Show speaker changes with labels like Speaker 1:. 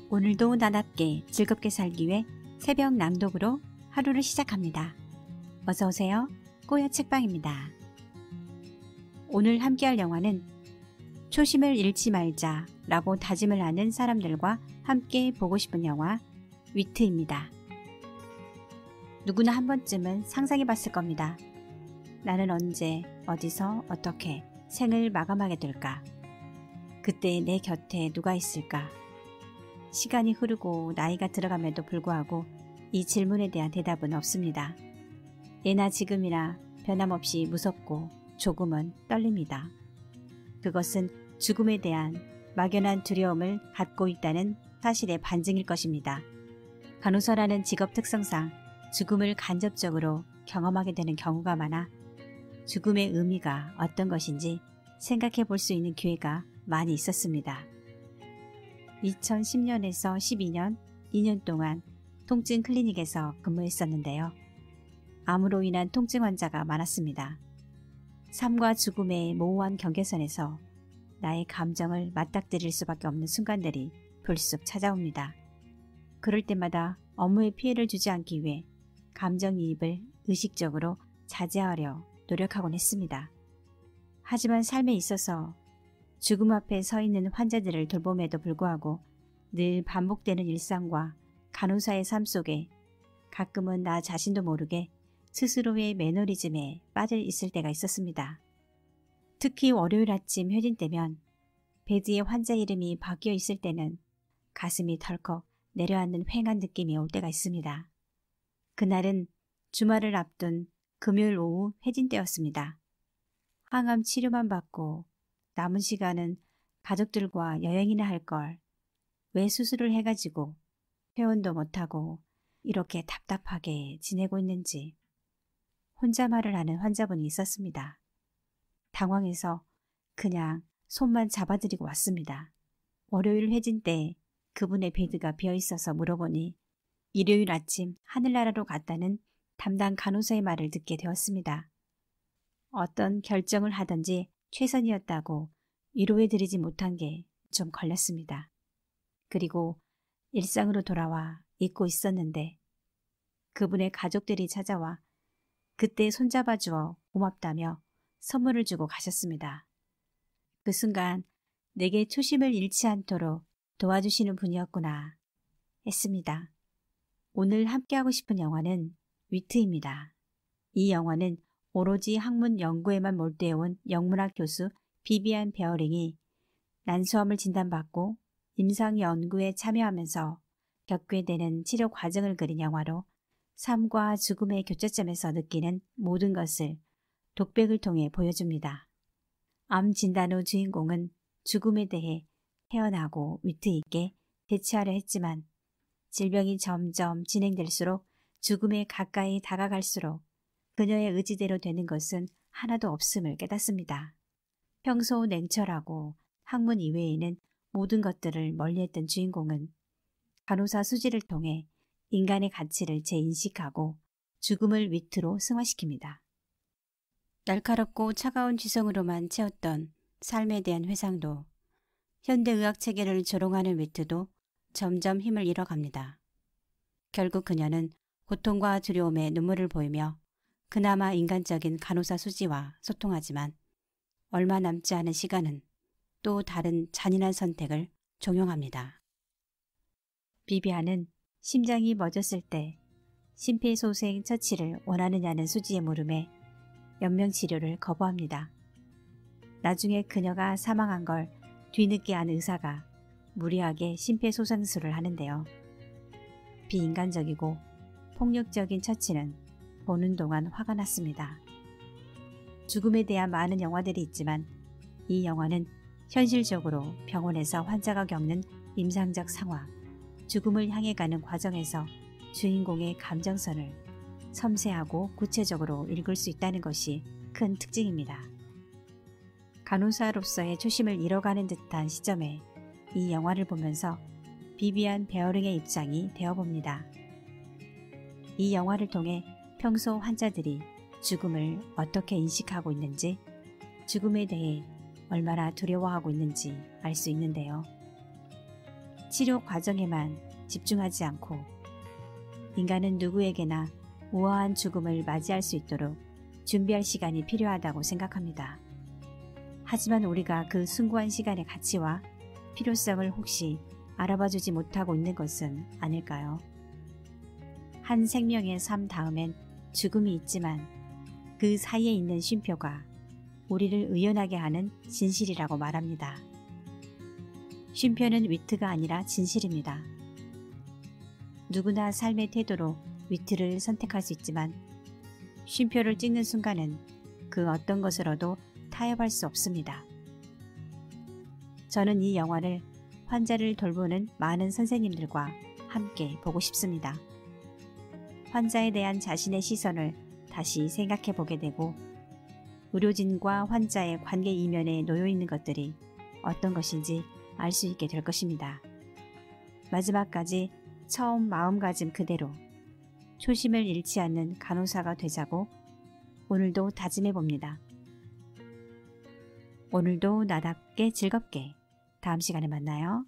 Speaker 1: 오늘도 나답게 즐겁게 살기 위해 새벽 낭독으로 하루를 시작합니다. 어서오세요. 꼬야 책방입니다. 오늘 함께할 영화는 초심을 잃지 말자 라고 다짐을 하는 사람들과 함께 보고 싶은 영화 위트입니다. 누구나 한 번쯤은 상상해 봤을 겁니다. 나는 언제, 어디서, 어떻게 생을 마감하게 될까? 그때 내 곁에 누가 있을까? 시간이 흐르고 나이가 들어감에도 불구하고 이 질문에 대한 대답은 없습니다. 예나 지금이나 변함없이 무섭고 조금은 떨립니다. 그것은 죽음에 대한 막연한 두려움을 갖고 있다는 사실의 반증일 것입니다. 간호사라는 직업 특성상 죽음을 간접적으로 경험하게 되는 경우가 많아 죽음의 의미가 어떤 것인지 생각해 볼 수 있는 기회가 많이 있었습니다. 2010년에서 12년, 2년 동안 통증 클리닉에서 근무했었는데요. 암으로 인한 통증 환자가 많았습니다. 삶과 죽음의 모호한 경계선에서 나의 감정을 맞닥뜨릴 수밖에 없는 순간들이 불쑥 찾아옵니다. 그럴 때마다 업무에 피해를 주지 않기 위해 감정이입을 의식적으로 자제하려 노력하곤 했습니다. 하지만 삶에 있어서 죽음 앞에 서 있는 환자들을 돌봄에도 불구하고 늘 반복되는 일상과 간호사의 삶 속에 가끔은 나 자신도 모르게 스스로의 매너리즘에 빠져 있을 때가 있었습니다. 특히 월요일 아침 회진 때면 베드에 환자 이름이 바뀌어 있을 때는 가슴이 덜컥 내려앉는 휑한 느낌이 올 때가 있습니다. 그날은 주말을 앞둔 금요일 오후 회진 때였습니다. 항암 치료만 받고 남은 시간은 가족들과 여행이나 할 걸 왜 수술을 해가지고 퇴원도 못하고 이렇게 답답하게 지내고 있는지 혼자 말을 하는 환자분이 있었습니다. 당황해서 그냥 손만 잡아드리고 왔습니다. 월요일 회진 때 그분의 베드가 비어있어서 물어보니 일요일 아침 하늘나라로 갔다는 담당 간호사의 말을 듣게 되었습니다. 어떤 결정을 하든지 최선이었다고 위로해드리지 못한 게 좀 걸렸습니다. 그리고 일상으로 돌아와 잊고 있었는데 그분의 가족들이 찾아와 그때 손잡아주어 고맙다며 선물을 주고 가셨습니다. 그 순간 내게 초심을 잃지 않도록 도와주시는 분이었구나 했습니다. 오늘 함께하고 싶은 영화는 위트입니다. 이 영화는 오로지 학문 연구에만 몰두해온 영문학 교수 비비안 베어링이 난소암을 진단받고 임상 연구에 참여하면서 겪게 되는 치료 과정을 그린 영화로 삶과 죽음의 교차점에서 느끼는 모든 것을 독백을 통해 보여줍니다. 암 진단 후 주인공은 죽음에 대해 태연하고 위트 있게 대처하려 했지만 질병이 점점 진행될수록 죽음에 가까이 다가갈수록 그녀의 의지대로 되는 것은 하나도 없음을 깨닫습니다. 평소 냉철하고 학문 이외에는 모든 것들을 멀리했던 주인공은 간호사 수지를 통해 인간의 가치를 재인식하고 죽음을 위트로 승화시킵니다. 날카롭고 차가운 지성으로만 채웠던 삶에 대한 회상도 현대의학 체계를 조롱하는 위트도 점점 힘을 잃어갑니다. 결국 그녀는 고통과 두려움에 눈물을 보이며 그나마 인간적인 간호사 수지와 소통하지만 얼마 남지 않은 시간은 또 다른 잔인한 선택을 종용합니다. 비비안은 심장이 멎었을 때 심폐소생 처치를 원하느냐는 수지의 물음에 연명치료를 거부합니다. 나중에 그녀가 사망한 걸 뒤늦게 안 의사가 무리하게 심폐소생술을 하는데요. 비인간적이고 폭력적인 처치는 보는 동안 화가 났습니다. 죽음에 대한 많은 영화들이 있지만 이 영화는 현실적으로 병원에서 환자가 겪는 임상적 상황, 죽음을 향해 가는 과정에서 주인공의 감정선을 섬세하고 구체적으로 읽을 수 있다는 것이 큰 특징입니다. 간호사로서의 초심을 잃어가는 듯한 시점에 이 영화를 보면서 비비안 베어링의 입장이 되어봅니다. 이 영화를 통해 평소 환자들이 죽음을 어떻게 인식하고 있는지, 죽음에 대해 얼마나 두려워하고 있는지 알 수 있는데요. 치료 과정에만 집중하지 않고 인간은 누구에게나 우아한 죽음을 맞이할 수 있도록 준비할 시간이 필요하다고 생각합니다. 하지만 우리가 그 숭고한 시간의 가치와 필요성을 혹시 알아봐주지 못하고 있는 것은 아닐까요? 한 생명의 삶 다음엔 죽음이 있지만 그 사이에 있는 쉼표가 우리를 의연하게 하는 진실이라고 말합니다. 쉼표는 위트가 아니라 진실입니다. 누구나 삶의 태도로 위트를 선택할 수 있지만 쉼표를 찍는 순간은 그 어떤 것으로도 타협할 수 없습니다. 저는 이 영화를 환자를 돌보는 많은 선생님들과 함께 보고 싶습니다. 환자에 대한 자신의 시선을 다시 생각해 보게 되고 의료진과 환자의 관계 이면에 놓여 있는 것들이 어떤 것인지 알 수 있게 될 것입니다. 마지막까지 처음 마음가짐 그대로 초심을 잃지 않는 간호사가 되자고 오늘도 다짐해 봅니다. 오늘도 나답게 즐겁게 다음 시간에 만나요.